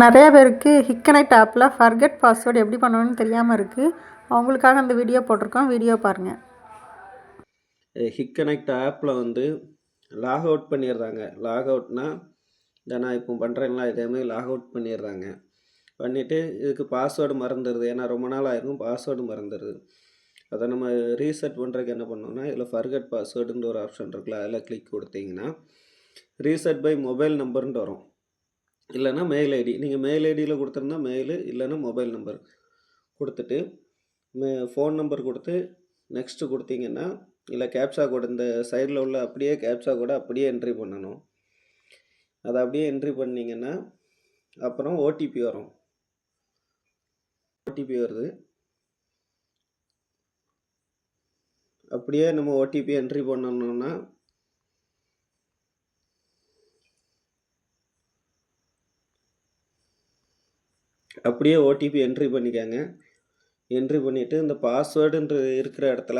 நிறைய பேருக்கு ஹிக்கனைட் ஆப்பில் ஃபர்கெட் பாஸ்வேர்டு எப்படி பண்ணணும்னு தெரியாமல் இருக்குது. அவங்களுக்காக அந்த வீடியோ போட்டிருக்கோம். வீடியோ பாருங்கள். ஹிக்கனைட் ஆப்பில் வந்து லாக் அவுட் பண்ணிடுறாங்க. லாக் அவுட்னா இதை நான் இப்போ பண்ணுறேன்னா இதேமாதிரி லாக் அவுட் பண்ணிடுறாங்க. பண்ணிவிட்டு இதுக்கு பாஸ்வேர்டு மறந்துடுது. ஏன்னா ரொம்ப நாள் ஆகிருக்கும், பாஸ்வேர்டு மறந்துடுது. அதை நம்ம ரீசெட் பண்ணுறதுக்கு என்ன பண்ணோம்னா, இதில் ஃபர்கெட் பாஸ்வேர்டுன்ற ஒரு ஆப்ஷன் இருக்குல்ல, அதில் கிளிக் கொடுத்தீங்கன்னா ரீசெட் பை மொபைல் நம்பர்ன்ட்டு வரும். இல்லைனா மெயில் ஐடி, நீங்கள் மெயில் ஐடியில் கொடுத்துருந்தா மெயிலு, இல்லைன்னா மொபைல் நம்பர் கொடுத்துட்டு ஃபோன் நம்பர் கொடுத்து நெக்ஸ்ட்டு கொடுத்தீங்கன்னா, இல்லை கேப்சா கோடு இந்த சைடில் உள்ள அப்படியே கேப்சா கோடை அப்படியே என்ட்ரி பண்ணணும். அதை அப்படியே என்ட்ரி பண்ணிங்கன்னா அப்புறம் ஓடிபி வரும். ஓடிபி வருது. அப்படியே நம்ம ஓடிபி என்ட்ரி பண்ணணும்னா அப்படியே ஓடிபி என்ட்ரி பண்ணிக்கோங்க. என்ட்ரி பண்ணிவிட்டு இந்த பாஸ்வேர்டுன்ற இருக்கிற இடத்துல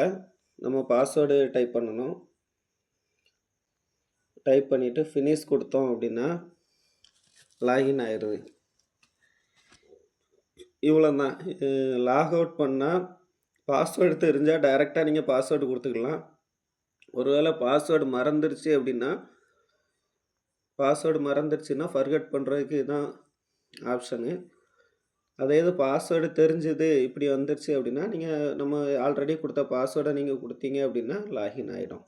நம்ம பாஸ்வேர்டு டைப் பண்ணணும். டைப் பண்ணிவிட்டு ஃபினிஷ் கொடுத்தோம் அப்படின்னா லாகின் ஆயிடுது. இவ்வளோ தான். லாக் அவுட் பண்ணால் பாஸ்வேர்டு தெரிஞ்சால் டைரெக்டாக நீங்கள் பாஸ்வேர்டு கொடுத்துக்கலாம். ஒருவேளை பாஸ்வேர்டு மறந்துருச்சு அப்படின்னா, பாஸ்வேர்டு மறந்துருச்சுன்னா ஃபர்கெட் பண்ணுறதுக்கு இதுதான் ஆப்ஷனு. அதே இது பாஸ்வேர்டு தெரிஞ்சுது இப்படி வந்துருச்சு அப்படின்னா, நீங்கள் நம்ம ஆல்ரெடி கொடுத்த பாஸ்வேர்டை நீங்கள் கொடுத்தீங்க அப்படின்னா லாகின் ஆகிடும்.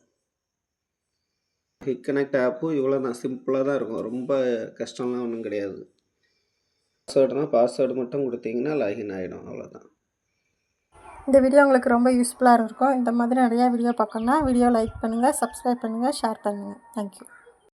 ஹிக்கனைட் ஆப்பும் இவ்வளோ தான், சிம்பிளாக தான் இருக்கும். ரொம்ப கஷ்டம்லாம் ஒன்றும் கிடையாது. பாஸ்வேர்டு மட்டும் கொடுத்தீங்கன்னா லாகின் ஆகிடும், அவ்வளோதான். இந்த வீடியோ உங்களுக்கு ரொம்ப யூஸ்ஃபுல்லாக இருக்கும். இந்த மாதிரி நிறையா வீடியோ பார்க்கணுன்னா வீடியோ லைக் பண்ணுங்கள், சப்ஸ்கிரைப் பண்ணுங்கள், ஷேர் பண்ணுங்கள். தேங்க்யூ.